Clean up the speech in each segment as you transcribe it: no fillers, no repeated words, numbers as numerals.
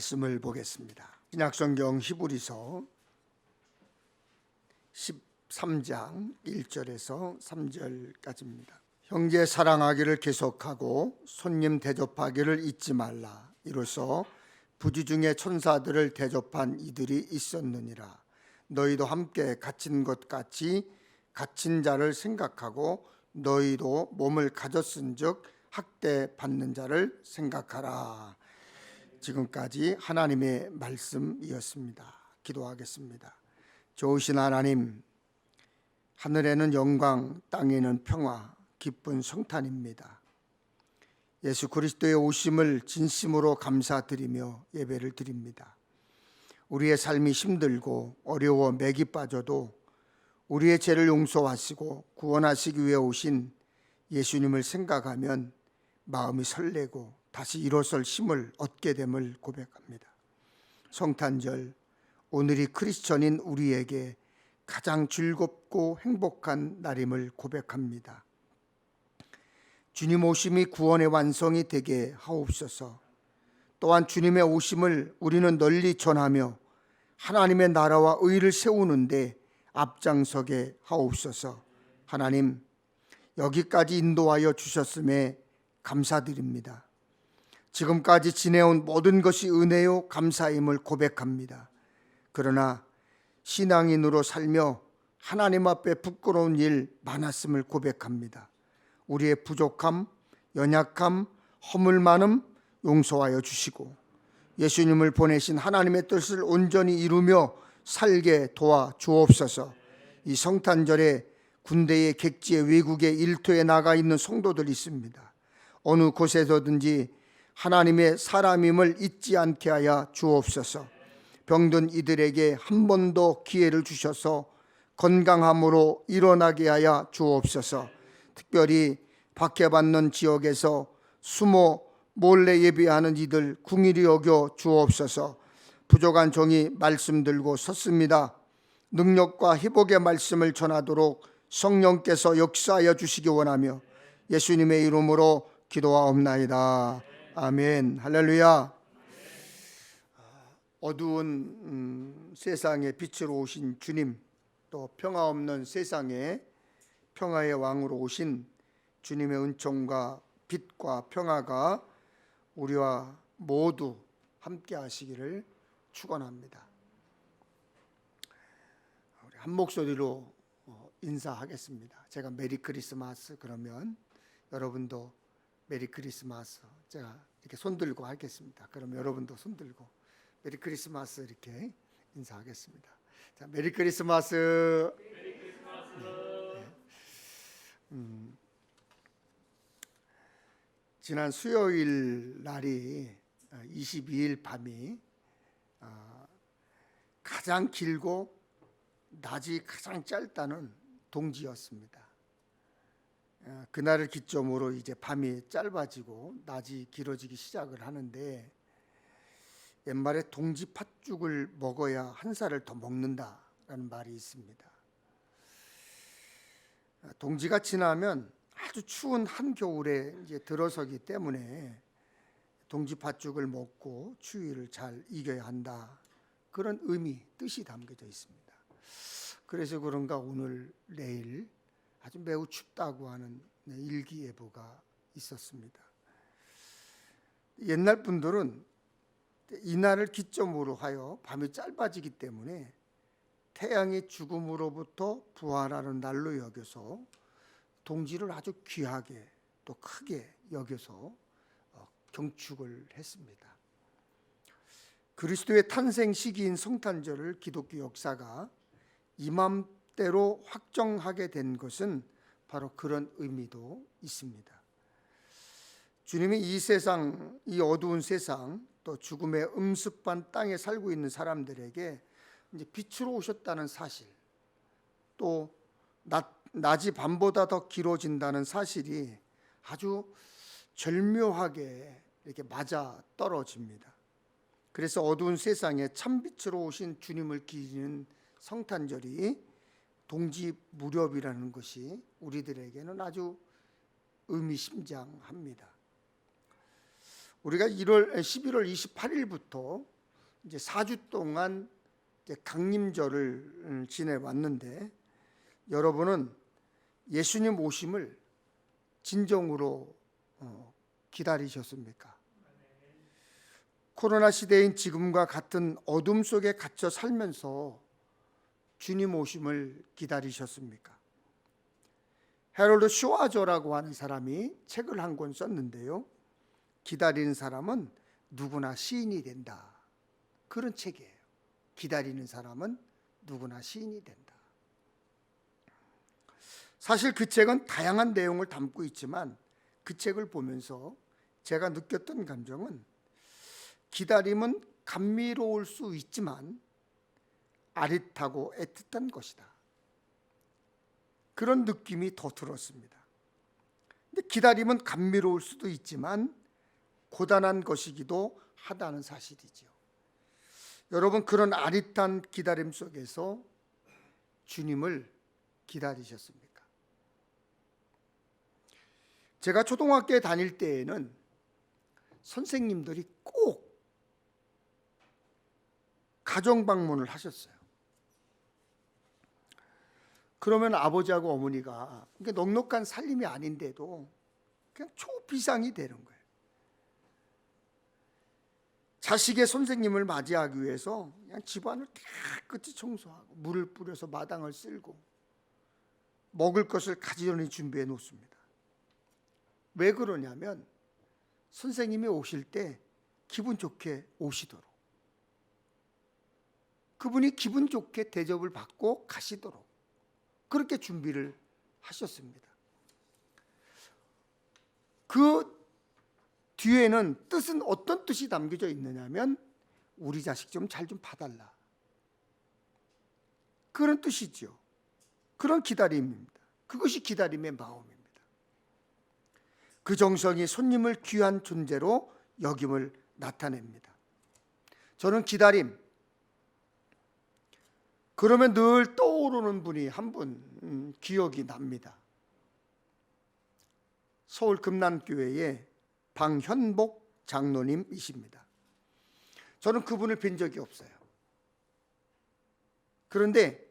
말씀을 보겠습니다. 신약성경 히브리서 13장 1절에서 3절까지입니다. 형제 사랑하기를 계속하고 손님 대접하기를 잊지 말라. 이로써 부지 중에 천사들을 대접한 이들이 있었느니라. 너희도 함께 갇힌 것 같이 갇힌 자를 생각하고 너희도 몸을 가졌은즉 학대받는 자를 생각하라. 지금까지 하나님의 말씀이었습니다. 기도하겠습니다. 좋으신 하나님, 하늘에는 영광, 땅에는 평화, 기쁜 성탄입니다. 예수 그리스도의 오심을 진심으로 감사드리며 예배를 드립니다. 우리의 삶이 힘들고 어려워 맥이 빠져도 우리의 죄를 용서하시고 구원하시기 위해 오신 예수님을 생각하면 마음이 설레고 다시 일어설 힘을 얻게 됨을 고백합니다. 성탄절, 오늘이 크리스천인 우리에게 가장 즐겁고 행복한 날임을 고백합니다. 주님 오심이 구원의 완성이 되게 하옵소서. 또한 주님의 오심을 우리는 널리 전하며 하나님의 나라와 의를 세우는데 앞장서게 하옵소서. 하나님, 여기까지 인도하여 주셨음에 감사드립니다. 지금까지 지내온 모든 것이 은혜요 감사임을 고백합니다. 그러나 신앙인으로 살며 하나님 앞에 부끄러운 일 많았음을 고백합니다. 우리의 부족함, 연약함, 허물 많음 용서하여 주시고 예수님을 보내신 하나님의 뜻을 온전히 이루며 살게 도와 주옵소서. 이 성탄절에 군대의 객지에 외국의 일터에 나가 있는 성도들이 있습니다. 어느 곳에서든지 하나님의 사람임을 잊지 않게 하여 주옵소서. 병든 이들에게 한 번 더 기회를 주셔서 건강함으로 일어나게 하여 주옵소서. 특별히 박해받는 지역에서 숨어 몰래 예배하는 이들 긍휼히 여겨 주옵소서. 부족한 종이 말씀 들고 섰습니다. 능력과 회복의 말씀을 전하도록 성령께서 역사하여 주시기 원하며 예수님의 이름으로 기도하옵나이다. 아멘. 할렐루야. 어두운 세상에 빛으로 오신 주님, 또 평화 없는 세상에 평화의 왕으로 오신 주님의 은총과 빛과 평화가 우리와 모두 함께 하시기를 축원합니다. 우리 한 목소리로 인사하겠습니다. 제가 메리 크리스마스 그러면 여러분도 메리 크리스마스, 제가 이렇게 손 들고 하겠습니다. 그럼 여러분도 손 들고 메리 크리스마스 이렇게 인사하겠습니다. 자, 메리 크리스마스. 메리 크리스마스. 지난 수요일 날이 22일 밤이 가장 길고 낮이 가장 짧다는 동지였습니다. 그날을 기점으로 이제 밤이 짧아지고 낮이 길어지기 시작을 하는데, 옛말에 동지 팥죽을 먹어야 한 살을 더 먹는다라는 말이 있습니다. 동지가 지나면 아주 추운 한겨울에 이제 들어서기 때문에 동지 팥죽을 먹고 추위를 잘 이겨야 한다, 그런 의미, 뜻이 담겨져 있습니다. 그래서 그런가 오늘 내일 아주 매우 춥다고 하는 일기예보가 있었습니다. 옛날 분들은 이날을 기점으로 하여 밤이 짧아지기 때문에 태양이 죽음으로부터 부활하는 날로 여겨서 동지를 아주 귀하게 또 크게 여겨서 경축을 했습니다. 그리스도의 탄생 시기인 성탄절을 기독교 역사가 이맘때로 확정하게 된 것은 바로 그런 의미도 있습니다. 주님이 이 세상, 이 어두운 세상, 또 죽음의 음습한 땅에 살고 있는 사람들에게 이제 빛으로 오셨다는 사실, 또 낮이 밤보다 더 길어진다는 사실이 아주 절묘하게 이렇게 맞아 떨어집니다. 그래서 어두운 세상에 참빛으로 오신 주님을 기리는 성탄절이 동지 무렵이라는 것이 우리들에게는 아주 의미심장합니다. 우리가 11월 28일부터 이제 4주 동안 이제 강림절을 지내왔는데, 여러분은 예수님 오심을 진정으로 기다리셨습니까? 코로나 시대인 지금과 같은 어둠 속에 갇혀 살면서 주님 오심을 기다리셨습니까? 헤럴드 슈와저라고 하는 사람이 책을 한 권 썼는데요, 기다리는 사람은 누구나 시인이 된다, 그런 책이에요. 기다리는 사람은 누구나 시인이 된다. 사실 그 책은 다양한 내용을 담고 있지만, 그 책을 보면서 제가 느꼈던 감정은, 기다림은 감미로울 수 있지만 아릿하고 애틋한 것이다, 그런 느낌이 더 들었습니다. 근데 기다림은 감미로울 수도 있지만 고단한 것이기도 하다는 사실이죠. 여러분, 그런 아릿한 기다림 속에서 주님을 기다리셨습니까? 제가 초등학교에 다닐 때에는 선생님들이 꼭 가정 방문을 하셨어요. 그러면 아버지하고 어머니가, 그러니까 넉넉한 살림이 아닌데도 그냥 초비상이 되는 거예요. 자식의 선생님을 맞이하기 위해서 그냥 집안을 깨끗이 청소하고 물을 뿌려서 마당을 쓸고 먹을 것을 가지런히 준비해 놓습니다. 왜 그러냐면, 선생님이 오실 때 기분 좋게 오시도록, 그분이 기분 좋게 대접을 받고 가시도록 그렇게 준비를 하셨습니다. 그 뒤에는 뜻은 어떤 뜻이 담겨져 있느냐면, 우리 자식 좀 잘 좀 봐달라, 그런 뜻이죠. 그런 기다림입니다. 그것이 기다림의 마음입니다. 그 정성이 손님을 귀한 존재로 여김을 나타냅니다. 저는 기다림, 그러면 늘 떠오르는 분이 한 분 기억이 납니다. 서울 금남교회의 방현복 장로님이십니다. 저는 그분을 뵌 적이 없어요. 그런데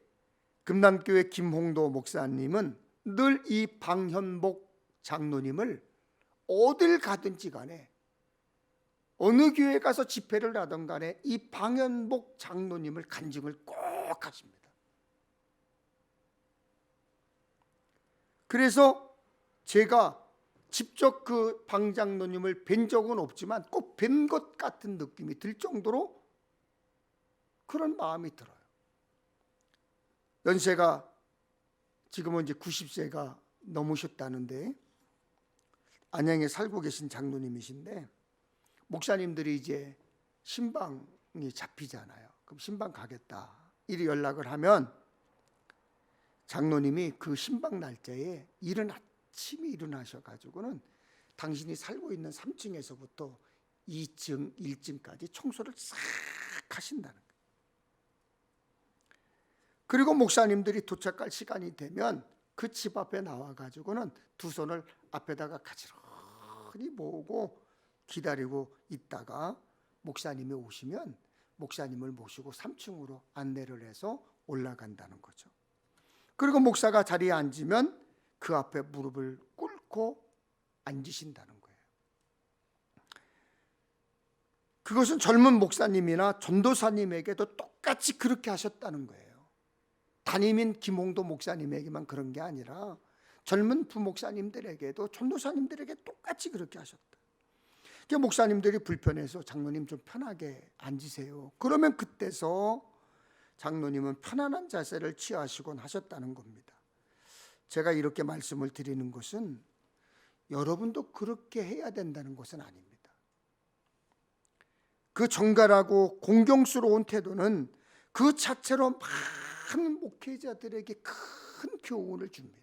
금남교회 김홍도 목사님은 늘 이 방현복 장로님을 어딜 가든지 간에, 어느 교회 가서 집회를 하든 간에 이 방현복 장로님을 간증을 꼭 하십니다. 그래서 제가 직접 그 방 장로님을 뵌 적은 없지만 꼭 뵌 것 같은 느낌이 들 정도로 그런 마음이 들어요. 연세가 지금은 이제 90세가 넘으셨다는데, 안양에 살고 계신 장로님이신데, 목사님들이 이제 신방이 잡히잖아요. 그럼 신방 가겠다 이리 연락을 하면, 장로님이 그 신방 날짜에 이른 아침에 일어나셔가지고는 당신이 살고 있는 3층에서부터 2층, 1층까지 청소를 싹 하신다는 거예요. 그리고 목사님들이 도착할 시간이 되면 그 집 앞에 나와가지고는 두 손을 앞에다가 가지런히 모으고 기다리고 있다가, 목사님이 오시면 목사님을 모시고 3층으로 안내를 해서 올라간다는 거죠. 그리고 목사가 자리에 앉으면 그 앞에 무릎을 꿇고 앉으신다는 거예요. 그것은 젊은 목사님이나 전도사님에게도 똑같이 그렇게 하셨다는 거예요. 담임인 김홍도 목사님에게만 그런 게 아니라 젊은 부목사님들에게도, 전도사님들에게 똑같이 그렇게 하셨다. 그러니까 목사님들이 불편해서 장로님 좀 편하게 앉으세요, 그러면 그때서 장로님은 편안한 자세를 취하시곤 하셨다는 겁니다. 제가 이렇게 말씀을 드리는 것은 여러분도 그렇게 해야 된다는 것은 아닙니다. 그 정갈하고 공경스러운 태도는 그 자체로 많은 목회자들에게 큰 교훈을 줍니다.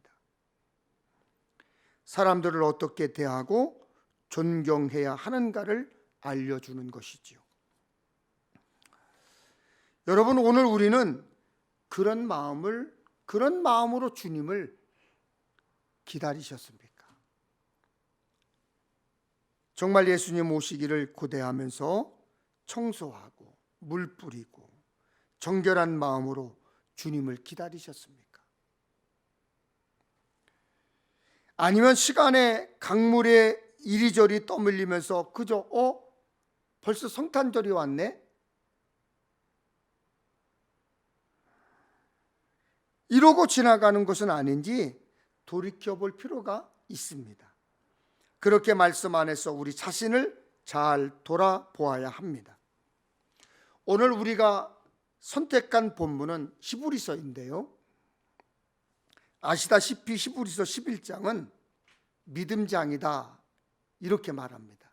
사람들을 어떻게 대하고 존경해야 하는가를 알려주는 것이지요. 여러분, 오늘 우리는 그런 마음으로 주님을 기다리셨습니까? 정말 예수님 오시기를 고대하면서 청소하고 물 뿌리고 정결한 마음으로 주님을 기다리셨습니까? 아니면 시간의 강물에 이리저리 떠밀리면서 그저 벌써 성탄절이 왔네? 이러고 지나가는 것은 아닌지 돌이켜볼 필요가 있습니다. 그렇게 말씀 안에서 우리 자신을 잘 돌아보아야 합니다. 오늘 우리가 선택한 본문은 히브리서인데요, 아시다시피 히브리서 11장은 믿음장이다 이렇게 말합니다.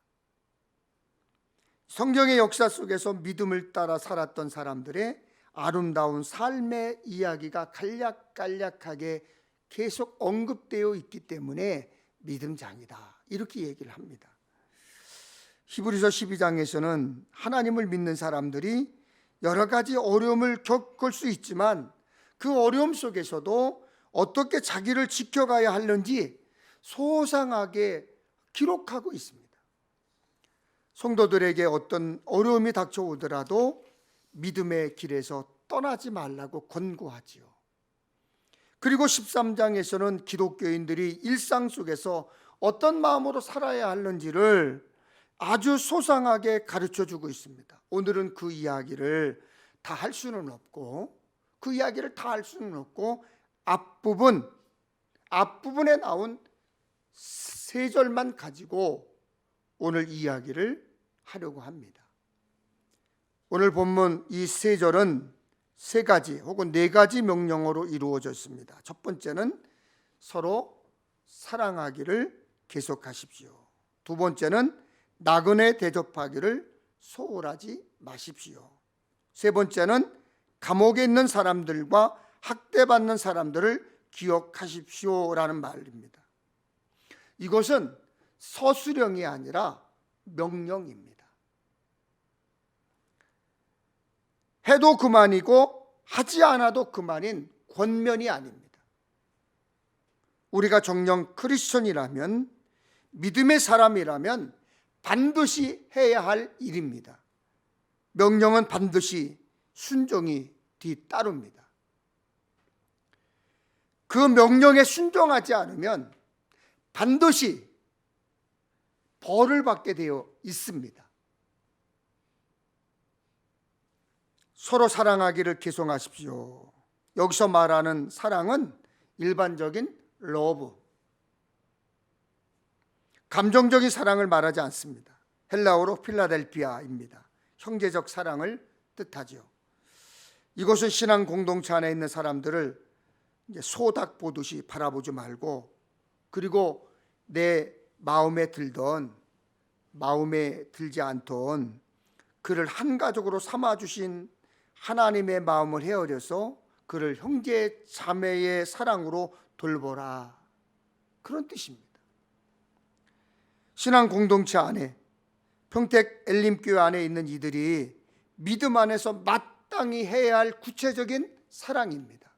성경의 역사 속에서 믿음을 따라 살았던 사람들의 아름다운 삶의 이야기가 간략간략하게 계속 언급되어 있기 때문에 믿음장이다 이렇게 얘기를 합니다. 히브리서 12장에서는 하나님을 믿는 사람들이 여러 가지 어려움을 겪을 수 있지만 그 어려움 속에서도 어떻게 자기를 지켜가야 하는지 소상하게 기록하고 있습니다. 성도들에게 어떤 어려움이 닥쳐오더라도 믿음의 길에서 떠나지 말라고 권고하지요. 그리고 13장에서는 기독교인들이 일상 속에서 어떤 마음으로 살아야 하는지를 아주 소상하게 가르쳐주고 있습니다. 오늘은 그 이야기를 다 할 수는 없고 앞부분에 나온 세 절만 가지고 오늘 이야기를 하려고 합니다. 오늘 본문 이 세 절은 세 가지 혹은 네 가지 명령어로 이루어져 있습니다. 첫 번째는 서로 사랑하기를 계속하십시오. 두 번째는 나그네 대접하기를 소홀하지 마십시오. 세 번째는 감옥에 있는 사람들과 학대받는 사람들을 기억하십시오라는 말입니다. 이것은 서술형이 아니라 명령입니다. 해도 그만이고 하지 않아도 그만인 권면이 아닙니다. 우리가 정녕 크리스천이라면, 믿음의 사람이라면 반드시 해야 할 일입니다. 명령은 반드시 순종이 뒤따릅니다. 그 명령에 순종하지 않으면 반드시 벌을 받게 되어 있습니다. 서로 사랑하기를 계속하십시오. 여기서 말하는 사랑은 일반적인 러브, 감정적인 사랑을 말하지 않습니다. 헬라어로 필라델피아입니다. 형제적 사랑을 뜻하죠. 이것은 신앙 공동체 안에 있는 사람들을 소닥 보듯이 바라보지 말고, 그리고 내 마음에 들지 않던 그를 한 가족으로 삼아주신 하나님의 마음을 헤아려서 그를 형제 자매의 사랑으로 돌보라, 그런 뜻입니다. 신앙 공동체 안에, 평택 엘림교회 안에 있는 이들이 믿음 안에서 마땅히 해야 할 구체적인 사랑입니다.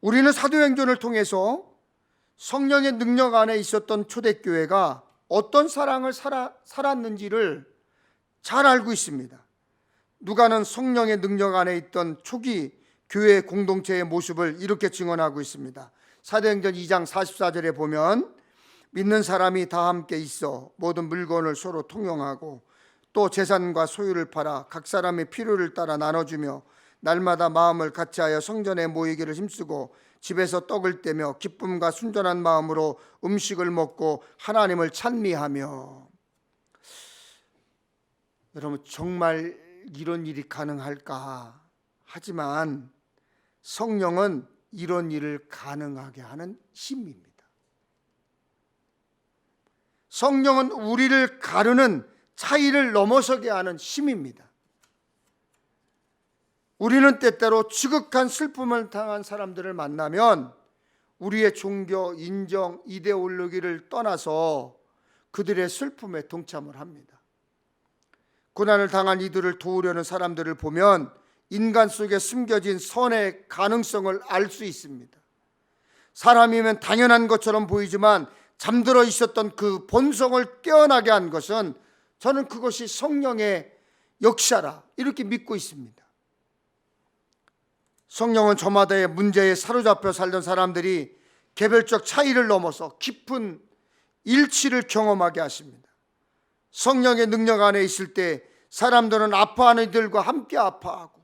우리는 사도행전을 통해서 성령의 능력 안에 있었던 초대교회가 어떤 사랑을 살았는지를 잘 알고 있습니다. 누가는 성령의 능력 안에 있던 초기 교회 공동체의 모습을 이렇게 증언하고 있습니다. 사도행전 2장 44절에 보면, 믿는 사람이 다 함께 있어 모든 물건을 서로 통용하고 또 재산과 소유를 팔아 각 사람의 필요를 따라 나눠주며 날마다 마음을 같이하여 성전에 모이기를 힘쓰고 집에서 떡을 떼며 기쁨과 순전한 마음으로 음식을 먹고 하나님을 찬미하며. 여러분, 정말 이런 일이 가능할까? 하지만 성령은 이런 일을 가능하게 하는 힘입니다. 성령은 우리를 가르는 차이를 넘어서게 하는 힘입니다. 우리는 때때로 지극한 슬픔을 당한 사람들을 만나면 우리의 종교, 인정, 이데올로기를 떠나서 그들의 슬픔에 동참을 합니다. 고난을 당한 이들을 도우려는 사람들을 보면 인간 속에 숨겨진 선의 가능성을 알 수 있습니다. 사람이면 당연한 것처럼 보이지만 잠들어 있었던 그 본성을 깨어나게 한 것은 저는 그것이 성령의 역사라 이렇게 믿고 있습니다. 성령은 저마다의 문제에 사로잡혀 살던 사람들이 개별적 차이를 넘어서 깊은 일치를 경험하게 하십니다. 성령의 능력 안에 있을 때 사람들은 아파하는 이들과 함께 아파하고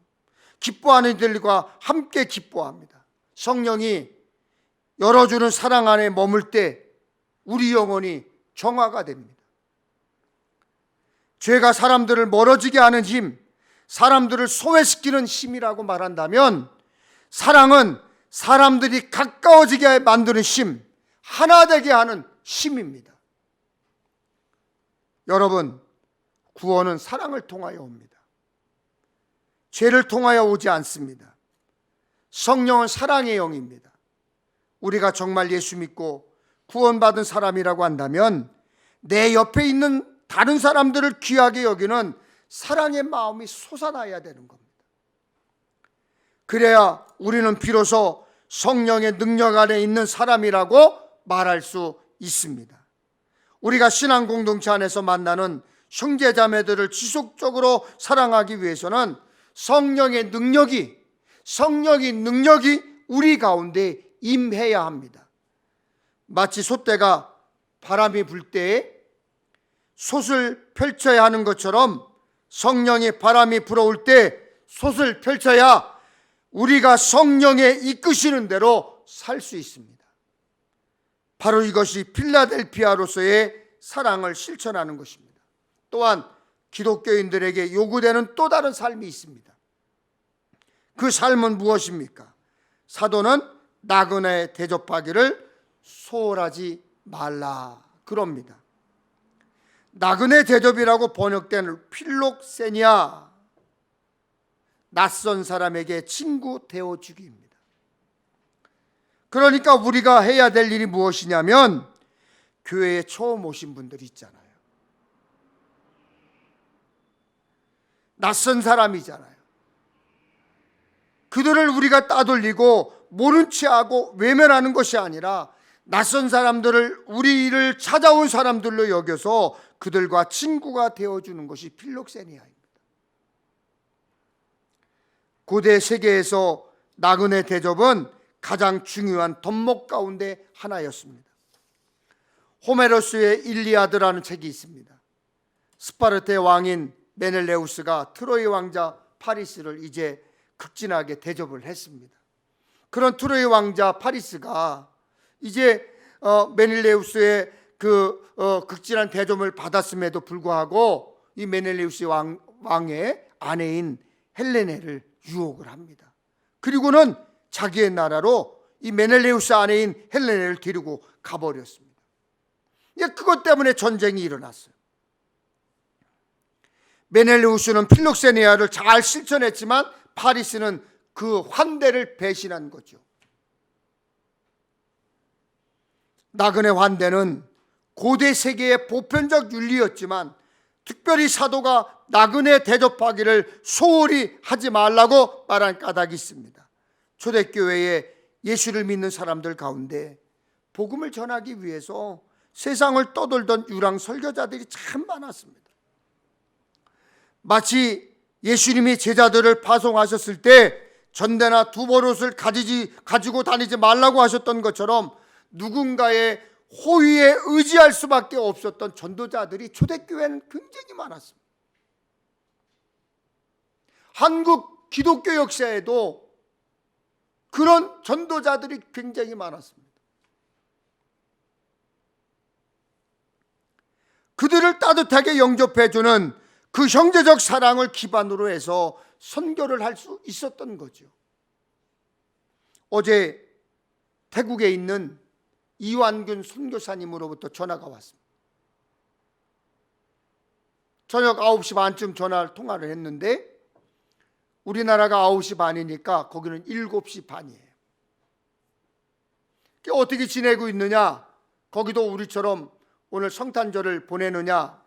기뻐하는 이들과 함께 기뻐합니다. 성령이 열어주는 사랑 안에 머물 때 우리 영혼이 정화가 됩니다. 죄가 사람들을 멀어지게 하는 힘, 사람들을 소외시키는 힘이라고 말한다면, 사랑은 사람들이 가까워지게 만드는 힘, 하나 되게 하는 힘입니다. 여러분, 구원은 사랑을 통하여 옵니다. 죄를 통하여 오지 않습니다. 성령은 사랑의 영입니다. 우리가 정말 예수 믿고 구원받은 사람이라고 한다면 내 옆에 있는 다른 사람들을 귀하게 여기는 사랑의 마음이 솟아나야 되는 겁니다. 그래야 우리는 비로소 성령의 능력 안에 있는 사람이라고 말할 수 있습니다. 우리가 신앙 공동체 안에서 만나는 형제 자매들을 지속적으로 사랑하기 위해서는 성령의 능력이 우리 가운데 임해야 합니다. 마치 솥대가 바람이 불 때에 솥을 펼쳐야 하는 것처럼 성령의 바람이 불어올 때 솥을 펼쳐야 우리가 성령의 이끄시는 대로 살 수 있습니다. 바로 이것이 필라델피아로서의 사랑을 실천하는 것입니다. 또한 기독교인들에게 요구되는 또 다른 삶이 있습니다. 그 삶은 무엇입니까? 사도는 나그네에 대접하기를 소홀하지 말라 그럽니다. 나그네 대접이라고 번역된 필록세니아, 낯선 사람에게 친구 되어주기입니다. 그러니까 우리가 해야 될 일이 무엇이냐면, 교회에 처음 오신 분들 있잖아요. 낯선 사람이잖아요. 그들을 우리가 따돌리고 모른 체하고 외면하는 것이 아니라 낯선 사람들을 우리를 찾아온 사람들로 여겨서 그들과 친구가 되어주는 것이 필록세니아입니다. 고대 세계에서 나그네 대접은 가장 중요한 덕목 가운데 하나였습니다. 호메로스의 일리아드라는 책이 있습니다. 스파르타의 왕인 메넬레우스가 트로이 왕자 파리스를 이제 극진하게 대접을 했습니다. 그런 트로이 왕자 파리스가 이제 메넬레우스의 그 극진한 대접을 받았음에도 불구하고 이 메넬레우스 왕의 아내인 헬레네를 유혹을 합니다. 그리고는 자기의 나라로 이 메넬레우스 아내인 헬레네를 데리고 가버렸습니다. 그것 때문에 전쟁이 일어났어요. 메넬레우스는 필록세니아를 잘 실천했지만 파리스는 그 환대를 배신한 거죠. 나그네 환대는 고대 세계의 보편적 윤리였지만 특별히 사도가 나그네 대접하기를 소홀히 하지 말라고 말한 까닭이 있습니다. 초대교회에 예수를 믿는 사람들 가운데 복음을 전하기 위해서 세상을 떠돌던 유랑 설교자들이 참 많았습니다. 마치 예수님이 제자들을 파송하셨을 때 전대나 두버릇을 가지고 다니지 말라고 하셨던 것처럼 누군가의 호의에 의지할 수밖에 없었던 전도자들이 초대교회는 굉장히 많았습니다. 한국 기독교 역사에도 그런 전도자들이 굉장히 많았습니다. 그들을 따뜻하게 영접해주는 그 형제적 사랑을 기반으로 해서 선교를 할 수 있었던 거죠. 어제 태국에 있는 이완균 선교사님으로부터 전화가 왔습니다. 저녁 9시 반쯤 통화를 했는데 우리나라가 9시 반이니까 거기는 7시 반이에요. 어떻게 지내고 있느냐? 거기도 우리처럼 오늘 성탄절을 보내느냐?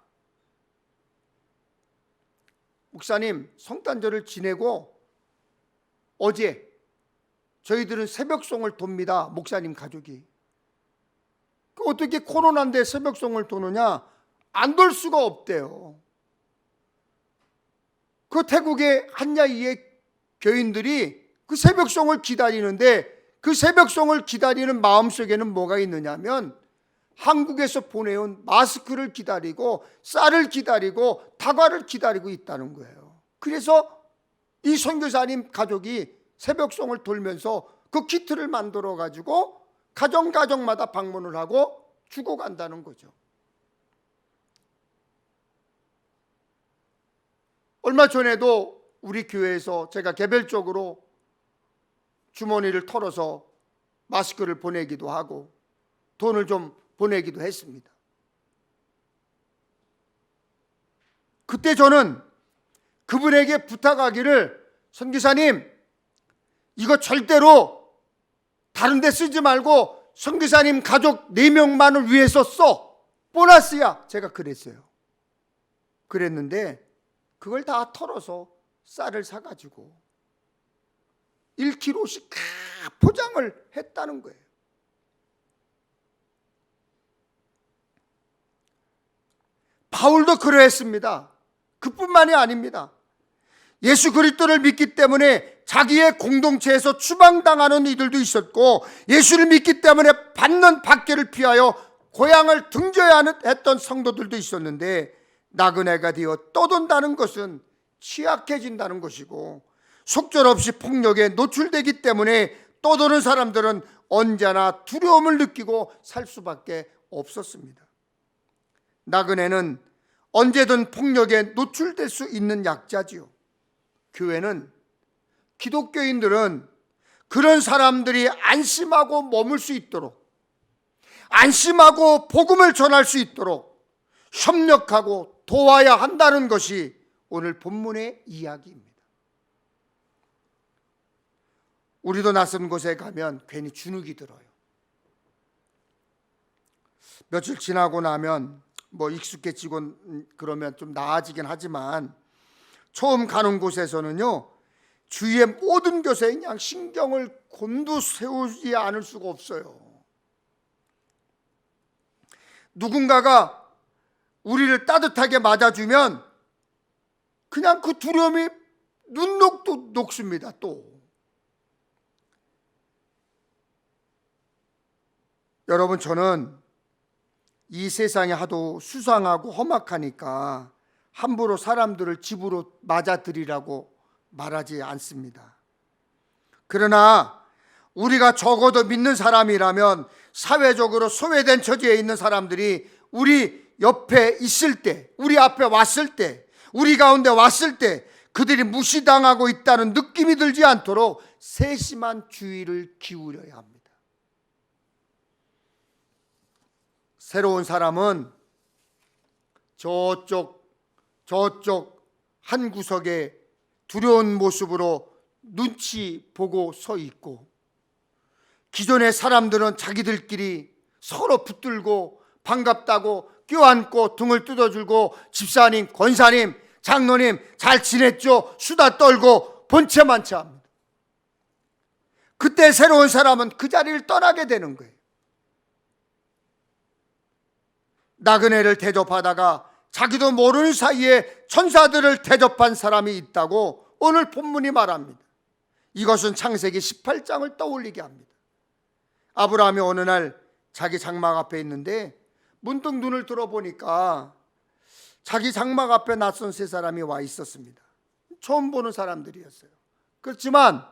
목사님, 성탄절을 지내고 어제 저희들은 새벽송을 돕니다. 목사님 가족이. 어떻게 코로나인데 새벽송을 도느냐? 안 돌 수가 없대요. 그 태국의 한야이의 교인들이 그 새벽송을 기다리는데, 그 새벽송을 기다리는 마음속에는 뭐가 있느냐면 한국에서 보내온 마스크를 기다리고 쌀을 기다리고 다과를 기다리고 있다는 거예요. 그래서 이 선교사님 가족이 새벽송을 돌면서 그 키트를 만들어 가지고 가정마다 방문을 하고 주고 간다는 거죠. 얼마 전에도 우리 교회에서 제가 개별적으로 주머니를 털어서 마스크를 보내기도 하고 돈을 좀 보내기도 했습니다. 그때 저는 그분에게 부탁하기를, 선교사님, 이거 절대로 다른 데 쓰지 말고 선교사님 가족 4명만을 위해서 써. 보너스야. 제가 그랬어요. 그랬는데 그걸 다 털어서 쌀을 사가지고 1kg씩 포장을 했다는 거예요. 바울도 그러했습니다. 그뿐만이 아닙니다. 예수 그리스도를 믿기 때문에 자기의 공동체에서 추방당하는 이들도 있었고, 예수를 믿기 때문에 받는 박해를 피하여 고향을 등져야 했던 성도들도 있었는데, 나그네가 되어 떠돈다는 것은 취약해진다는 것이고, 속절없이 폭력에 노출되기 때문에 떠도는 사람들은 언제나 두려움을 느끼고 살 수밖에 없었습니다. 나그네는 언제든 폭력에 노출될 수 있는 약자지요. 교회는, 기독교인들은 그런 사람들이 안심하고 머물 수 있도록, 안심하고 복음을 전할 수 있도록 협력하고 도와야 한다는 것이 오늘 본문의 이야기입니다. 우리도 낯선 곳에 가면 괜히 주눅이 들어요. 며칠 지나고 나면 익숙해지고 그러면 좀 나아지긴 하지만, 처음 가는 곳에서는요, 주위의 모든 것에 그냥 신경을 곤두세우지 않을 수가 없어요. 누군가가 우리를 따뜻하게 맞아주면 그냥 그 두려움이 눈녹도 녹습니다. 또 여러분, 저는 이 세상이 하도 수상하고 험악하니까 함부로 사람들을 집으로 맞아들이라고 말하지 않습니다. 그러나 우리가 적어도 믿는 사람이라면 사회적으로 소외된 처지에 있는 사람들이 우리 옆에 있을 때, 우리 앞에 왔을 때, 우리 가운데 왔을 때 그들이 무시당하고 있다는 느낌이 들지 않도록 세심한 주의를 기울여야 합니다. 새로운 사람은 저쪽 한 구석에 두려운 모습으로 눈치 보고 서 있고, 기존의 사람들은 자기들끼리 서로 붙들고 반갑다고 껴안고 등을 뜯어주고, 집사님, 권사님, 장로님 잘 지냈죠? 수다 떨고 본체만체 합니다. 그때 새로운 사람은 그 자리를 떠나게 되는 거예요. 나그네를 대접하다가 자기도 모르는 사이에 천사들을 대접한 사람이 있다고 오늘 본문이 말합니다. 이것은 창세기 18장을 떠올리게 합니다. 아브라함이 어느 날 자기 장막 앞에 있는데 문득 눈을 들어보니까 자기 장막 앞에 낯선 세 사람이 와 있었습니다. 처음 보는 사람들이었어요. 그렇지만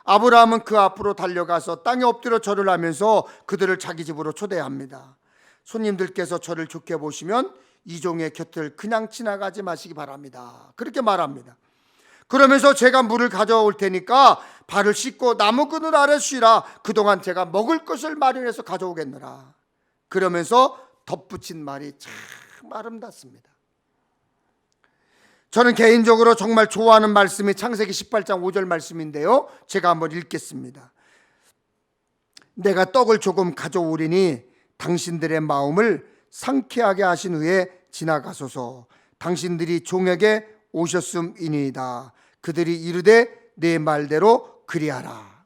아브라함은 그 앞으로 달려가서 땅에 엎드려 절을 하면서 그들을 자기 집으로 초대합니다. 손님들께서 저를 좋게 보시면 이 종의 곁을 그냥 지나가지 마시기 바랍니다. 그렇게 말합니다. 그러면서 제가 물을 가져올 테니까 발을 씻고 나무 그늘 아래 쉬라. 그동안 제가 먹을 것을 마련해서 가져오겠노라. 그러면서 덧붙인 말이 참 아름답습니다. 저는 개인적으로 정말 좋아하는 말씀이 창세기 18장 5절 말씀인데요, 제가 한번 읽겠습니다. 내가 떡을 조금 가져오리니 당신들의 마음을 상쾌하게 하신 후에 지나가소서. 당신들이 종에게 오셨음이니이다. 그들이 이르되 내 말대로 그리하라.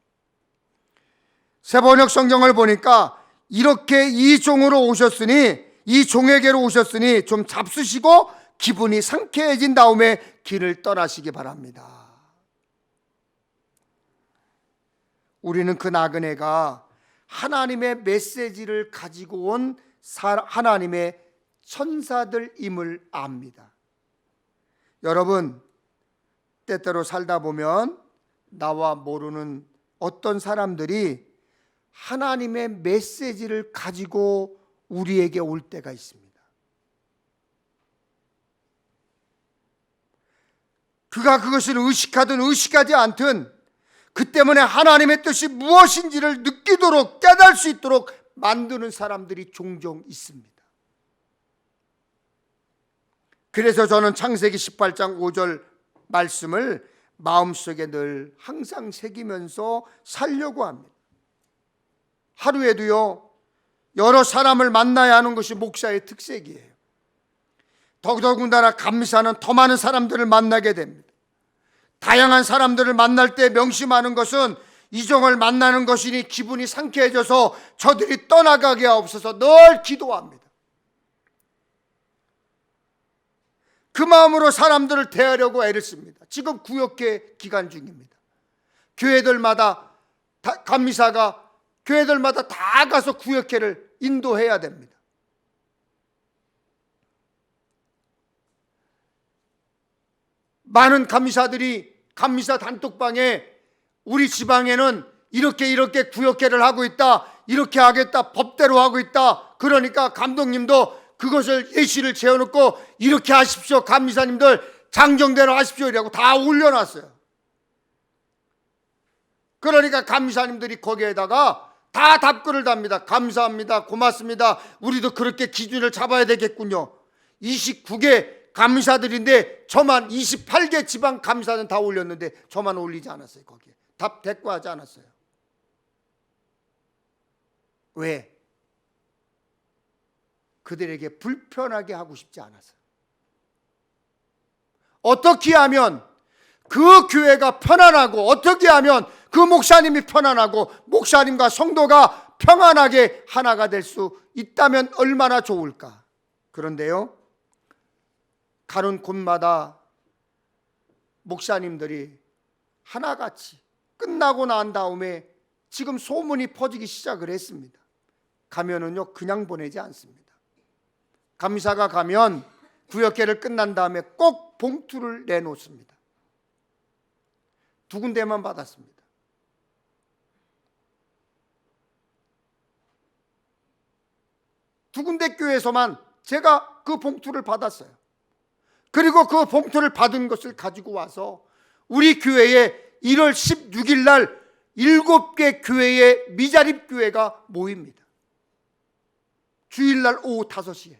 새번역 성경을 보니까 이렇게 이 종으로 오셨으니, 이 종에게로 오셨으니 좀 잡수시고 기분이 상쾌해진 다음에 길을 떠나시기 바랍니다. 우리는 그 나그네가 하나님의 메시지를 가지고 온 하나님의 천사들임을 압니다. 여러분, 때때로 살다 보면 나와 모르는 어떤 사람들이 하나님의 메시지를 가지고 우리에게 올 때가 있습니다. 그가 그것을 의식하든 의식하지 않든 그 때문에 하나님의 뜻이 무엇인지를 느끼도록, 깨달을 수 있도록 만드는 사람들이 종종 있습니다. 그래서 저는 창세기 18장 5절 말씀을 마음속에 늘 항상 새기면서 살려고 합니다. 하루에도요, 여러 사람을 만나야 하는 것이 목사의 특색이에요. 더더군다나 감리사는 더 많은 사람들을 만나게 됩니다. 다양한 사람들을 만날 때 명심하는 것은 이종을 만나는 것이니 기분이 상쾌해져서 저들이 떠나가게 하옵소서 늘 기도합니다. 그 마음으로 사람들을 대하려고 애를 씁니다. 지금 구역회 기간 중입니다. 교회들마다 감리사가 교회들마다 다 가서 구역회를 인도해야 됩니다. 많은 감리사들이 감리사 단톡방에 우리 지방에는 이렇게 구역회를 하고 있다, 이렇게 하겠다, 법대로 하고 있다. 그러니까 감독님도 그것을 예시를 재어놓고 이렇게 하십시오, 감리사님들 장정대로 하십시오 이라고 다 올려놨어요. 그러니까 감리사님들이 거기에다가 다 답글을 답니다. 감사합니다, 고맙습니다, 우리도 그렇게 기준을 잡아야 되겠군요. 29개 감리사들인데 저만 28개 지방 감리사는 다 올렸는데 저만 올리지 않았어요. 거기에 답 대꾸하지 않았어요. 왜? 그들에게 불편하게 하고 싶지 않아서. 어떻게 하면 그 교회가 편안하고, 어떻게 하면 그 목사님이 편안하고 목사님과 성도가 평안하게 하나가 될 수 있다면 얼마나 좋을까. 그런데요, 가는 곳마다 목사님들이 하나같이 끝나고 난 다음에 지금 소문이 퍼지기 시작을 했습니다. 가면은요, 그냥 보내지 않습니다. 감리사가 가면 구역회를 끝난 다음에 꼭 봉투를 내놓습니다. 2군데만 받았습니다. 두 군데 교회에서만 제가 그 봉투를 받았어요. 그리고 그 봉투를 받은 것을 가지고 와서 우리 교회에 1월 16일 날 7개 교회의 미자립 교회가 모입니다. 주일날 오후 5시에.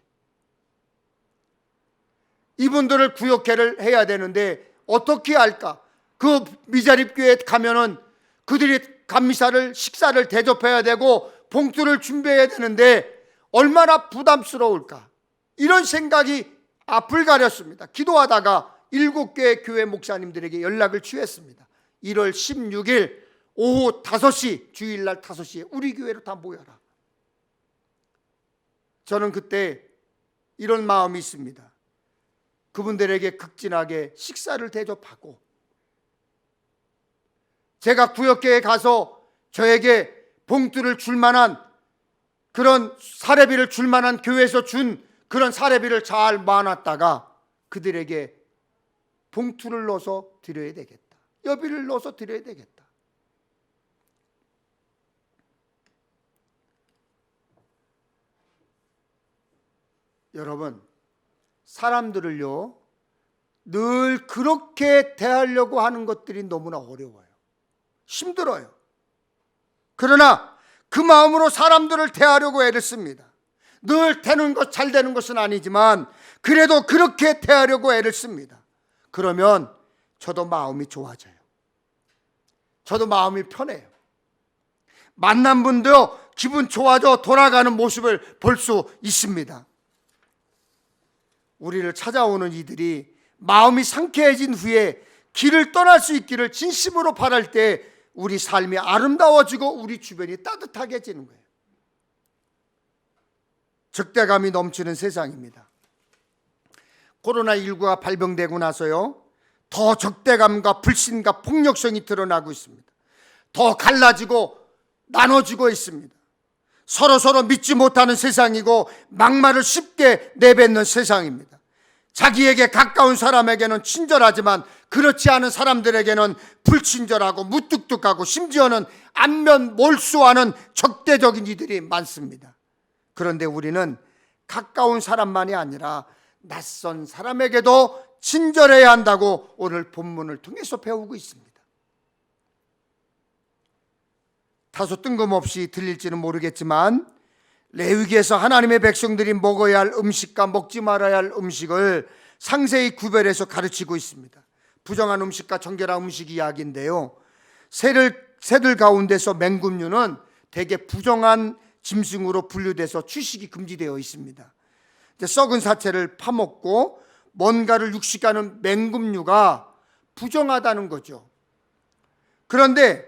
이분들을 구역회를 해야 되는데 어떻게 할까? 그 미자립 교회에 가면은 그들이 감리사를 식사를 대접해야 되고 봉투를 준비해야 되는데 얼마나 부담스러울까? 이런 생각이 앞을 가렸습니다. 기도하다가 7개의 교회 목사님들에게 연락을 취했습니다. 1월 16일 오후 5시, 주일날 5시에 우리 교회로 다 모여라. 저는 그때 이런 마음이 있습니다. 그분들에게 극진하게 식사를 대접하고, 제가 구역회에 가서 저에게 봉투를 줄 만한, 그런 사례비를 줄 만한 교회에서 준 그런 사례비를 잘 모아놨다가 그들에게 봉투를 넣어서 드려야 되겠다, 여비를 넣어서 드려야 되겠다. 여러분, 사람들을요, 늘 그렇게 대하려고 하는 것들이 너무나 어려워요. 힘들어요. 그러나 그 마음으로 사람들을 대하려고 애를 씁니다. 늘 되는 것, 잘 되는 것은 아니지만 그래도 그렇게 대하려고 애를 씁니다. 그러면 저도 마음이 좋아져요. 저도 마음이 편해요. 만난 분도 기분 좋아져 돌아가는 모습을 볼 수 있습니다. 우리를 찾아오는 이들이 마음이 상쾌해진 후에 길을 떠날 수 있기를 진심으로 바랄 때 우리 삶이 아름다워지고 우리 주변이 따뜻하게지는 거예요. 적대감이 넘치는 세상입니다. 코로나19가 발병되고 나서요, 더 적대감과 불신과 폭력성이 드러나고 있습니다. 더 갈라지고 나눠지고 있습니다. 서로 믿지 못하는 세상이고 막말을 쉽게 내뱉는 세상입니다. 자기에게 가까운 사람에게는 친절하지만 그렇지 않은 사람들에게는 불친절하고 무뚝뚝하고 심지어는 안면 몰수하는 적대적인 이들이 많습니다. 그런데 우리는 가까운 사람만이 아니라 낯선 사람에게도 친절해야 한다고 오늘 본문을 통해서 배우고 있습니다. 다소 뜬금없이 들릴지는 모르겠지만 레위기에서 하나님의 백성들이 먹어야 할 음식과 먹지 말아야 할 음식을 상세히 구별해서 가르치고 있습니다. 부정한 음식과 정결한 음식 이야기인데요, 새들 가운데서 맹금류는 대개 부정한 짐승으로 분류돼서 취식이 금지되어 있습니다. 썩은 사체를 파먹고 뭔가를 육식하는 맹금류가 부정하다는 거죠. 그런데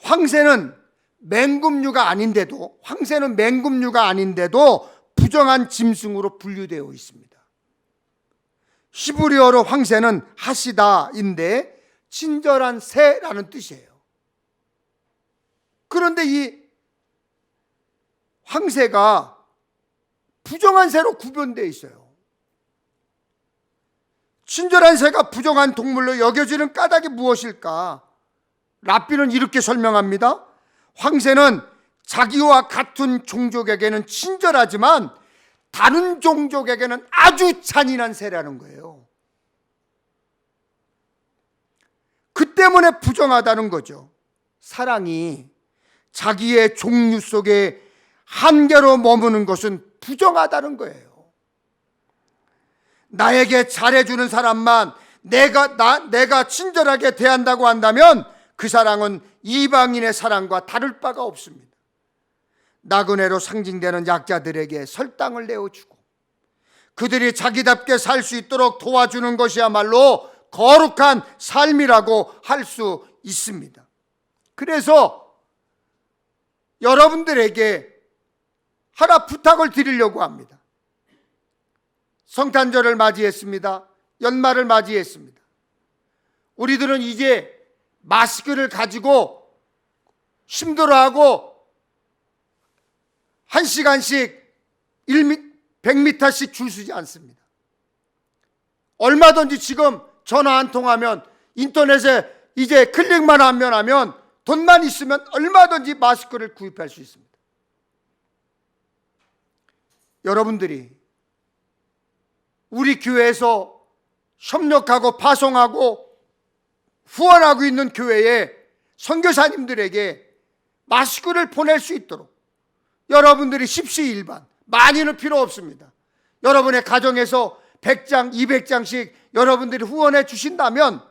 황새는 맹금류가 아닌데도 부정한 짐승으로 분류되어 있습니다. 히브리어로 황새는 하시다인데 친절한 새라는 뜻이에요. 그런데 이 황새가 부정한 새로 구분되어 있어요. 친절한 새가 부정한 동물로 여겨지는 까닭이 무엇일까? 랍비는 이렇게 설명합니다. 황새는 자기와 같은 종족에게는 친절하지만 다른 종족에게는 아주 잔인한 새라는 거예요. 그 때문에 부정하다는 거죠. 사랑이 자기의 종류 속에 한계로 머무는 것은 부정하다는 거예요. 나에게 잘해주는 사람만 내가 친절하게 대한다고 한다면 그 사랑은 이방인의 사랑과 다를 바가 없습니다. 나그네로 상징되는 약자들에게 설당을 내어주고 그들이 자기답게 살 수 있도록 도와주는 것이야말로 거룩한 삶이라고 할 수 있습니다. 그래서 여러분들에게 하나 부탁을 드리려고 합니다. 성탄절을 맞이했습니다. 연말을 맞이했습니다. 우리들은 이제 마스크를 가지고 힘들어하고 1시간씩 100m씩 줄 서지 않습니다. 얼마든지 지금 전화 한 통하면 인터넷에 이제 클릭만 하면 돈만 있으면 얼마든지 마스크를 구입할 수 있습니다. 여러분들이 우리 교회에서 협력하고 파송하고 후원하고 있는 교회에 선교사님들에게 마스크를 보낼 수 있도록 여러분들이 십시일반, 많이는 필요 없습니다. 여러분의 가정에서 100장, 200장씩 여러분들이 후원해 주신다면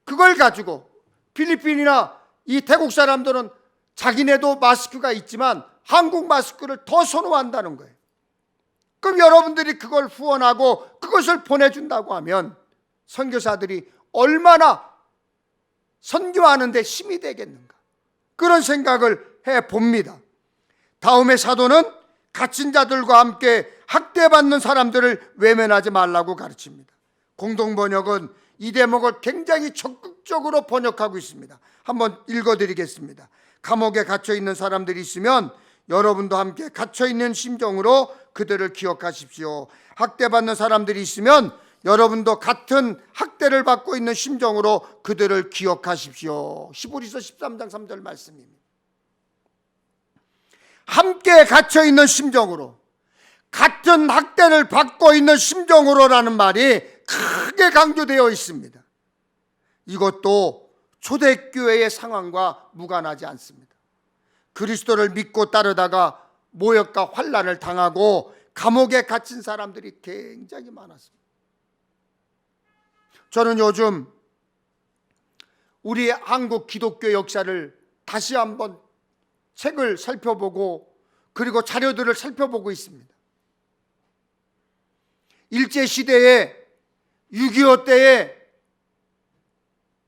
그걸 가지고 필리핀이나 이 태국 사람들은 자기네도 마스크가 있지만 한국 마스크를 더 선호한다는 거예요. 그럼 여러분들이 그걸 후원하고 그것을 보내준다고 하면 선교사들이 얼마나 선교하는 데 힘이 되겠는가, 그런 생각을 해봅니다. 다음에 사도는 갇힌 자들과 함께 학대받는 사람들을 외면하지 말라고 가르칩니다. 공동번역은 이 대목을 굉장히 적극적으로 번역하고 있습니다. 한번 읽어드리겠습니다. 감옥에 갇혀있는 사람들이 있으면 여러분도 함께 갇혀있는 심정으로 그들을 기억하십시오. 학대받는 사람들이 있으면 여러분도 같은 학대를 받고 있는 심정으로 그들을 기억하십시오. 히브리서 13장 3절 말씀입니다. 함께 갇혀있는 심정으로, 같은 학대를 받고 있는 심정으로라는 말이 크게 강조되어 있습니다. 이것도 초대교회의 상황과 무관하지 않습니다. 그리스도를 믿고 따르다가 모욕과 환난을 당하고 감옥에 갇힌 사람들이 굉장히 많았습니다. 저는 요즘 우리 한국 기독교 역사를 다시 한번 책을 살펴보고 그리고 자료들을 살펴보고 있습니다. 일제시대에 6.25 때에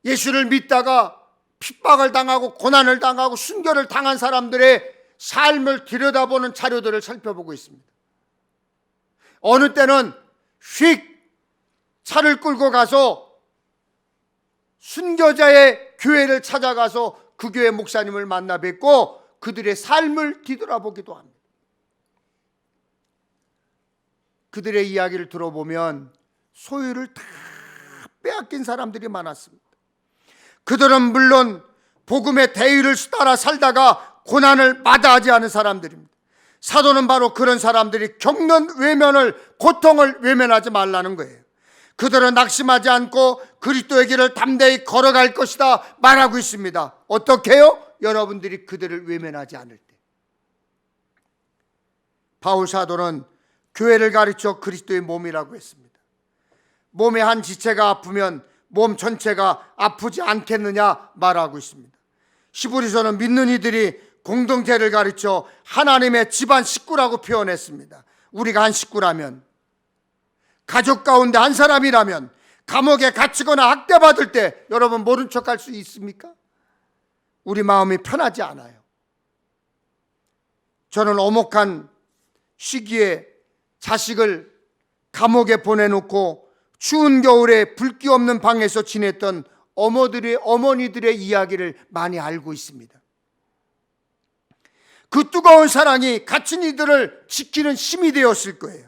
예수를 믿다가 핍박을 당하고 고난을 당하고 순교를 당한 사람들의 삶을 들여다보는 자료들을 살펴보고 있습니다. 어느 때는 휙 차를 끌고 가서 순교자의 교회를 찾아가서 그 교회 목사님을 만나 뵙고 그들의 삶을 뒤돌아보기도 합니다. 그들의 이야기를 들어보면 소유를 다 빼앗긴 사람들이 많았습니다. 그들은 물론 복음의 대의를 따라 살다가 고난을 마다하지 않은 사람들입니다. 사도는 바로 그런 사람들이 겪는 외면을, 고통을 외면하지 말라는 거예요. 그들은 낙심하지 않고 그리스도의 길을 담대히 걸어갈 것이다 말하고 있습니다. 어떻게 해요? 여러분들이 그들을 외면하지 않을 때. 바울 사도는 교회를 가르쳐 그리스도의 몸이라고 했습니다. 몸의 한 지체가 아프면 몸 전체가 아프지 않겠느냐 말하고 있습니다. 히브리서는 믿는 이들이 공동체를 가르쳐 하나님의 집안 식구라고 표현했습니다. 우리가 한 식구라면, 가족 가운데 한 사람이라면 감옥에 갇히거나 학대받을 때 여러분 모른 척할 수 있습니까? 우리 마음이 편하지 않아요. 저는 오목한 시기에 자식을 감옥에 보내놓고 추운 겨울에 불기 없는 방에서 지냈던 어머니들의 이야기를 많이 알고 있습니다. 그 뜨거운 사랑이 갇힌 이들을 지키는 힘이 되었을 거예요.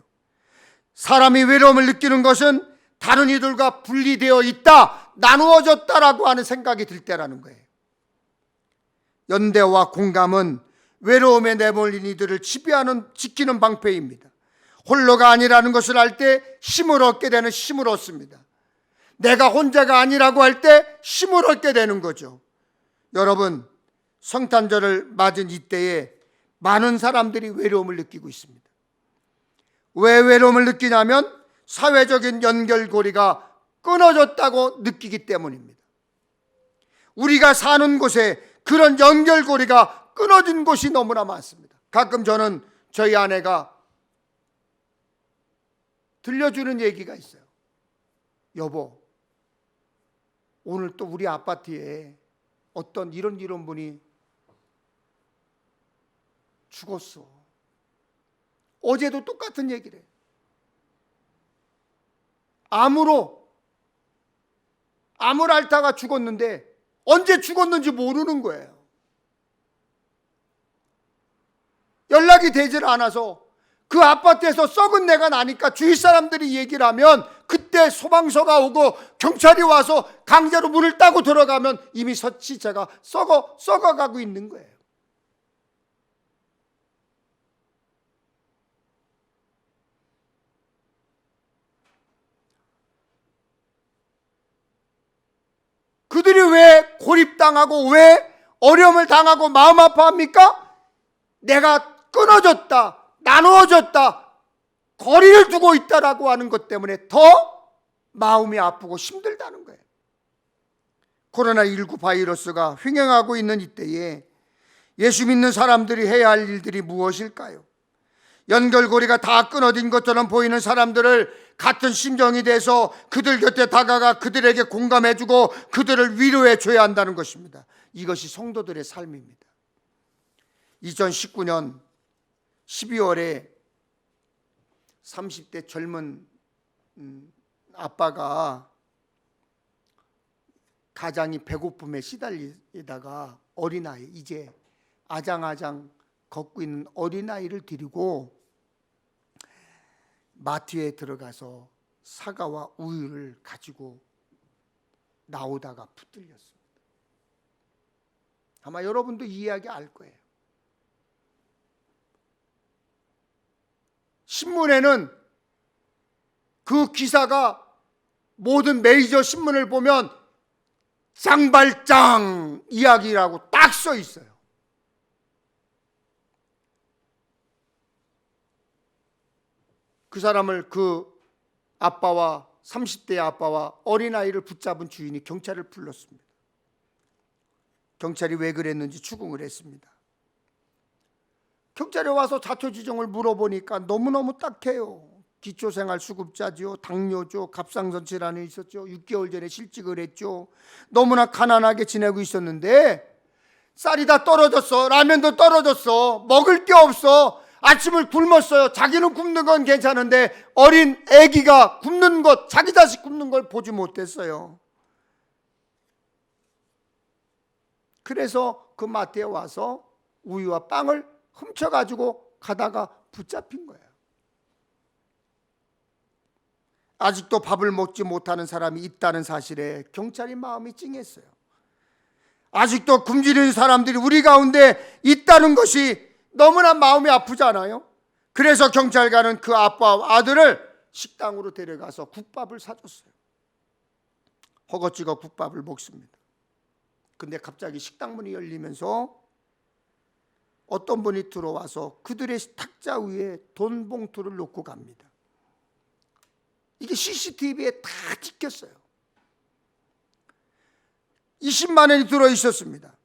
사람이 외로움을 느끼는 것은 다른 이들과 분리되어 있다, 나누어졌다라고 하는 생각이 들 때라는 거예요. 연대와 공감은 외로움에 내몰린 이들을 지키는 방패입니다. 홀로가 아니라는 것을 알 때 힘을 얻게 되는 힘을 얻습니다. 내가 혼자가 아니라고 할 때 힘을 얻게 되는 거죠. 여러분, 성탄절을 맞은 이때에 많은 사람들이 외로움을 느끼고 있습니다. 왜 외로움을 느끼냐면 사회적인 연결고리가 끊어졌다고 느끼기 때문입니다. 우리가 사는 곳에 그런 연결고리가 끊어진 곳이 너무나 많습니다. 가끔 저는 저희 아내가 들려주는 얘기가 있어요. 여보, 오늘 또 우리 아파트에 어떤 이런 분이 죽었어. 어제도 똑같은 얘기를 해요. 암으로 앓다가 죽었는데 언제 죽었는지 모르는 거예요. 연락이 되질 않아서 그 아파트에서 썩은 내가 나니까 주위 사람들이 얘기를 하면 그때 소방서가 오고 경찰이 와서 강제로 문을 따고 들어가면 이미 시체가 썩어가고 있는 거예요. 그들이 왜 고립당하고 왜 어려움을 당하고 마음 아파합니까? 내가 끊어졌다, 나누어졌다, 거리를 두고 있다라고 하는 것 때문에 더 마음이 아프고 힘들다는 거예요. 코로나19 바이러스가 횡행하고 있는 이때에 예수 믿는 사람들이 해야 할 일들이 무엇일까요? 연결고리가 다 끊어진 것처럼 보이는 사람들을 같은 심정이 돼서 그들 곁에 다가가 그들에게 공감해주고 그들을 위로해줘야 한다는 것입니다. 이것이 성도들의 삶입니다. 2019년 12월에 30대 젊은 아빠가 가장이 배고픔에 시달리다가 어린아이, 이제 아장아장 걷고 있는 어린아이를 데리고 마트에 들어가서 사과와 우유를 가지고 나오다가 붙들렸습니다. 아마 여러분도 이 이야기 알 거예요. 신문에는 그 기사가 모든 메이저 신문을 보면 장발장 이야기라고 딱 써 있어요. 그 사람을, 그 아빠와 30대의 아빠와 어린아이를 붙잡은 주인이 경찰을 불렀습니다. 경찰이 왜 그랬는지 추궁을 했습니다. 경찰에 와서 자초지종을 물어보니까 너무너무 딱해요. 기초생활수급자죠. 당뇨죠. 갑상선 질환이 있었죠. 6개월 전에 실직을 했죠. 너무나 가난하게 지내고 있었는데 쌀이 다 떨어졌어. 라면도 떨어졌어. 먹을 게 없어. 아침을 굶었어요. 자기는 굶는 건 괜찮은데 어린 아기가 굶는 것, 자기 자식 굶는 걸 보지 못했어요. 그래서 그 마트에 와서 우유와 빵을 훔쳐가지고 가다가 붙잡힌 거예요. 아직도 밥을 먹지 못하는 사람이 있다는 사실에 경찰이 마음이 찡했어요. 아직도 굶주리는 사람들이 우리 가운데 있다는 것이 너무나 마음이 아프잖아요. 그래서 경찰관은 그 아빠와 아들을 식당으로 데려가서 국밥을 사줬어요. 허거지거 국밥을 먹습니다. 근데 갑자기 식당 문이 열리면서 어떤 분이 들어와서 그들의 탁자 위에 돈 봉투를 놓고 갑니다. 이게 CCTV에 다 찍혔어요. 20만 원이 들어있었습니다.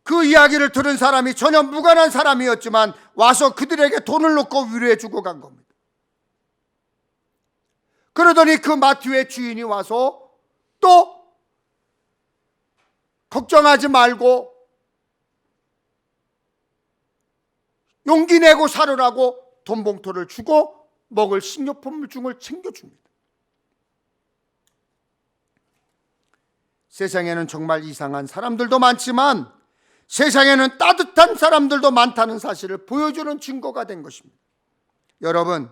그 이야기를 들은 사람이 전혀 무관한 사람이었지만 와서 그들에게 돈을 놓고 위로해 주고 간 겁니다. 그러더니 그 마트의 주인이 와서 또 걱정하지 말고 용기 내고 살으라고 돈 봉투를 주고 먹을 식료품 중을 챙겨줍니다. 세상에는 정말 이상한 사람들도 많지만 세상에는 따뜻한 사람들도 많다는 사실을 보여주는 증거가 된 것입니다. 여러분,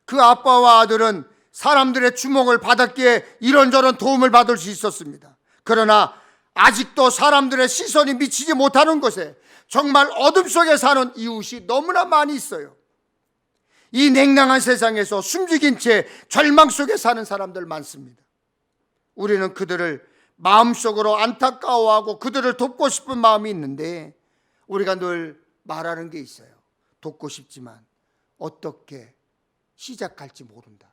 그 아빠와 아들은 사람들의 주목을 받았기에 이런저런 도움을 받을 수 있었습니다. 그러나 아직도 사람들의 시선이 미치지 못하는 곳에 정말 어둠 속에 사는 이웃이 너무나 많이 있어요. 이 냉랭한 세상에서 숨죽인 채 절망 속에 사는 사람들 많습니다. 우리는 그들을 마음속으로 안타까워하고 그들을 돕고 싶은 마음이 있는데 우리가 늘 말하는 게 있어요. 돕고 싶지만 어떻게 시작할지 모른다.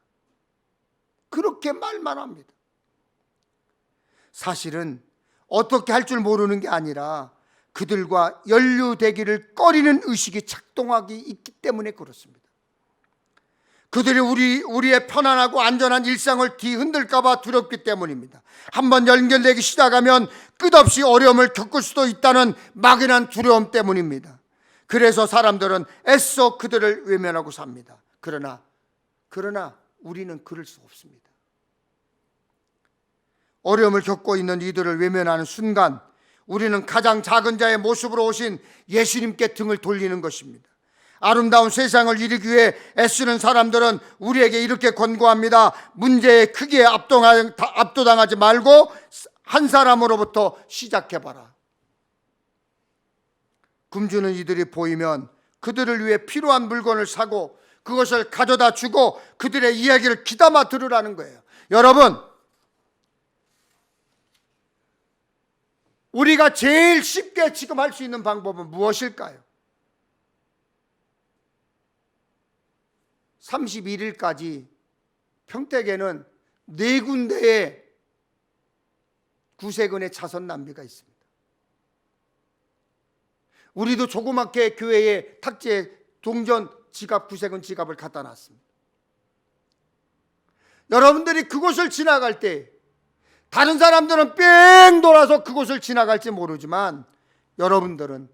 그렇게 말만 합니다. 사실은 어떻게 할 줄 모르는 게 아니라 그들과 연루되기를 꺼리는 의식이 작동하기 있기 때문에 그렇습니다. 그들이 우리의 편안하고 안전한 일상을 뒤흔들까 봐 두렵기 때문입니다. 한번 연결되기 시작하면 끝없이 어려움을 겪을 수도 있다는 막연한 두려움 때문입니다. 그래서 사람들은 애써 그들을 외면하고 삽니다. 그러나 우리는 그럴 수 없습니다. 어려움을 겪고 있는 이들을 외면하는 순간 우리는 가장 작은 자의 모습으로 오신 예수님께 등을 돌리는 것입니다. 아름다운 세상을 이루기 위해 애쓰는 사람들은 우리에게 이렇게 권고합니다. 문제의 크기에 압도당하지 말고 한 사람으로부터 시작해봐라. 굶주는 이들이 보이면 그들을 위해 필요한 물건을 사고 그것을 가져다 주고 그들의 이야기를 귀담아 들으라는 거예요. 여러분, 우리가 제일 쉽게 지금 할 수 있는 방법은 무엇일까요? 31일까지 평택에는 4군데의 구세군의 자선 낭비가 있습니다. 우리도 조그맣게 교회에 탁지에 동전 지갑, 구세군 지갑을 갖다 놨습니다. 여러분들이 그곳을 지나갈 때 다른 사람들은 뺑 돌아서 그곳을 지나갈지 모르지만 여러분들은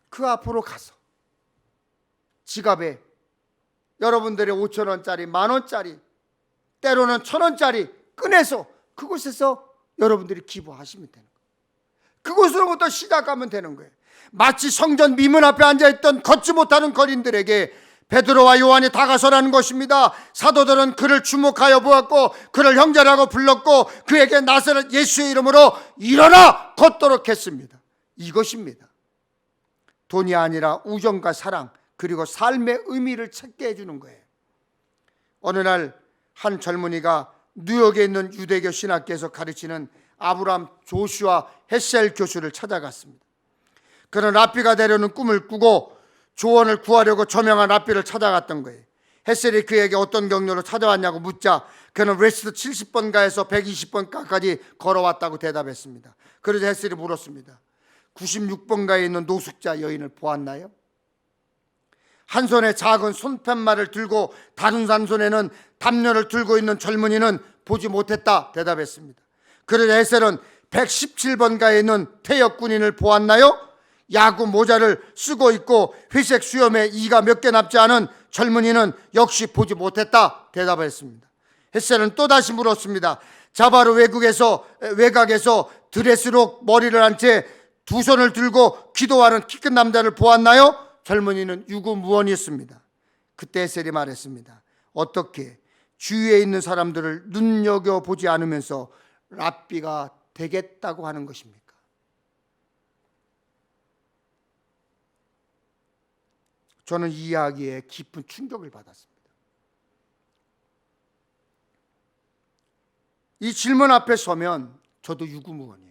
그 앞으로 가서 지갑에 여러분들의 5,000원짜리, 10,000원짜리, 때로는 1,000원짜리 꺼내서 그곳에서 여러분들이 기부하시면 되는 거예요. 그곳으로부터 시작하면 되는 거예요. 마치 성전 미문 앞에 앉아있던 걷지 못하는 거린들에게 베드로와 요한이 다가서라는 것입니다. 사도들은 그를 주목하여 보았고 그를 형제라고 불렀고 그에게 나사렛 예수의 이름으로 일어나 걷도록 했습니다. 이것입니다. 돈이 아니라 우정과 사랑 그리고 삶의 의미를 찾게 해주는 거예요. 어느 날 한 젊은이가 뉴욕에 있는 유대교 신학교에서 가르치는 아브라함 조슈아 헤셀 교수를 찾아갔습니다. 그는 랍비가 되려는 꿈을 꾸고 조언을 구하려고 저명한 랍비를 찾아갔던 거예요. 헤셀이 그에게 어떤 경로로 찾아왔냐고 묻자 그는 웨스트 70번가에서 120번가까지 걸어왔다고 대답했습니다. 그래서 헤셀이 물었습니다. 96번가에 있는 노숙자 여인을 보았나요? 한 손에 작은 손팻말을 들고 다른 한 손에는 담요를 들고 있는 젊은이는 보지 못했다 대답했습니다. 그러자 에셀은 117번가에 있는 퇴역 군인을 보았나요? 야구 모자를 쓰고 있고 회색 수염에 이가 몇 개 남지 않은 젊은이는 역시 보지 못했다 대답했습니다. 에셀은 또다시 물었습니다. 자바로 외곽에서 드레스로 머리를 한 채 두 손을 들고 기도하는 키 큰 남자를 보았나요? 젊은이는 유구무원이었습니다. 그때 에셀이 말했습니다. 어떻게 주위에 있는 사람들을 눈여겨보지 않으면서 랍비가 되겠다고 하는 것입니까? 저는 이 이야기에 깊은 충격을 받았습니다. 이 질문 앞에 서면 저도 유구무원이에요.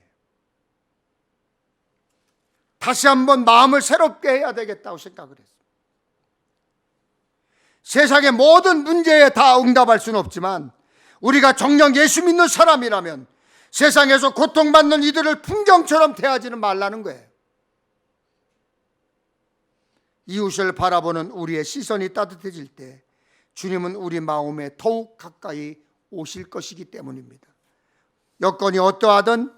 다시 한번 마음을 새롭게 해야 되겠다고 생각을 했습니다. 세상의 모든 문제에 다 응답할 수는 없지만 우리가 정녕 예수 믿는 사람이라면 세상에서 고통받는 이들을 풍경처럼 대하지는 말라는 거예요. 이웃을 바라보는 우리의 시선이 따뜻해질 때 주님은 우리 마음에 더욱 가까이 오실 것이기 때문입니다. 여건이 어떠하든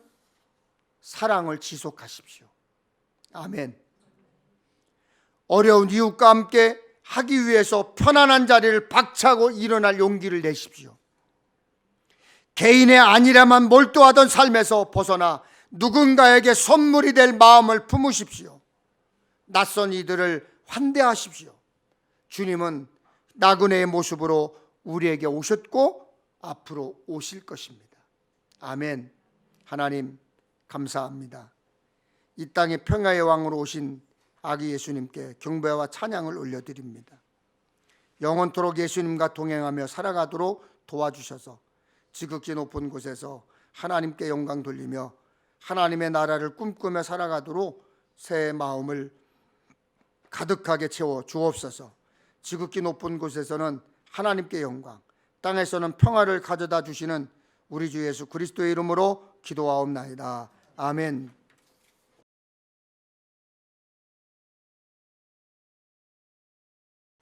사랑을 지속하십시오. 아멘. 어려운 이웃과 함께 하기 위해서 편안한 자리를 박차고 일어날 용기를 내십시오. 개인의 아니라만 몰두하던 삶에서 벗어나 누군가에게 선물이 될 마음을 품으십시오. 낯선 이들을 환대하십시오. 주님은 나그네의 모습으로 우리에게 오셨고 앞으로 오실 것입니다. 아멘. 하나님 감사합니다. 이 땅에 평화의 왕으로 오신 아기 예수님께 경배와 찬양을 올려드립니다. 영원토록 예수님과 동행하며 살아가도록 도와주셔서 지극히 높은 곳에서 하나님께 영광 돌리며 하나님의 나라를 꿈꾸며 살아가도록 새 마음을 가득하게 채워 주옵소서. 지극히 높은 곳에서는 하나님께 영광, 땅에서는 평화를 가져다 주시는 우리 주 예수 그리스도의 이름으로 기도하옵나이다. 아멘.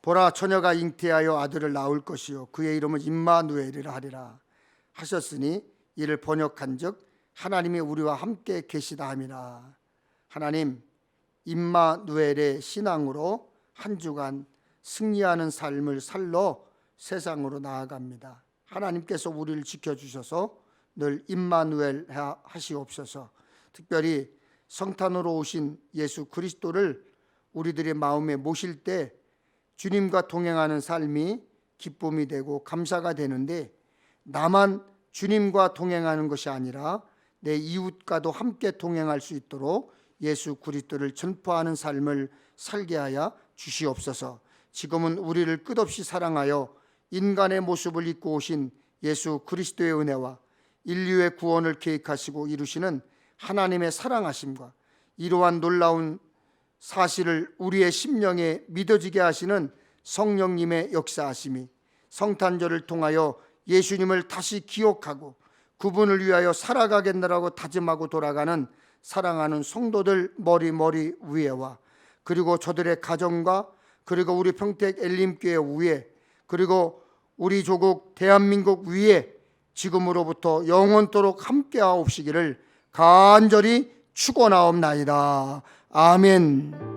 보라, 처녀가 잉태하여 아들을 낳을 것이요 그의 이름은 임마누엘이라 하리라 하셨으니 이를 번역한즉 하나님이 우리와 함께 계시다 함이라. 하나님, 임마누엘의 신앙으로 한 주간 승리하는 삶을 살러 세상으로 나아갑니다. 하나님께서 우리를 지켜주셔서 늘 임마누엘 하시옵소서. 특별히 성탄으로 오신 예수 그리스도를 우리들의 마음에 모실 때 주님과 동행하는 삶이 기쁨이 되고 감사가 되는데, 나만 주님과 동행하는 것이 아니라 내 이웃과도 함께 동행할 수 있도록 예수 그리스도를 전파하는 삶을 살게 하여 주시옵소서. 지금은 우리를 끝없이 사랑하여 인간의 모습을 입고 오신 예수 그리스도의 은혜와 인류의 구원을 계획하시고 이루시는 하나님의 사랑하심과 이러한 놀라운 사실을 우리의 심령에 믿어지게 하시는 성령님의 역사하심이 성탄절을 통하여 예수님을 다시 기억하고 그분을 위하여 살아가겠노라고 다짐하고 돌아가는 사랑하는 성도들 머리 위에와, 그리고 저들의 가정과, 그리고 우리 평택 엘림교회 위에, 그리고 우리 조국 대한민국 위에 지금으로부터 영원토록 함께하옵시기를 간절히 축원하옵나이다. 아멘.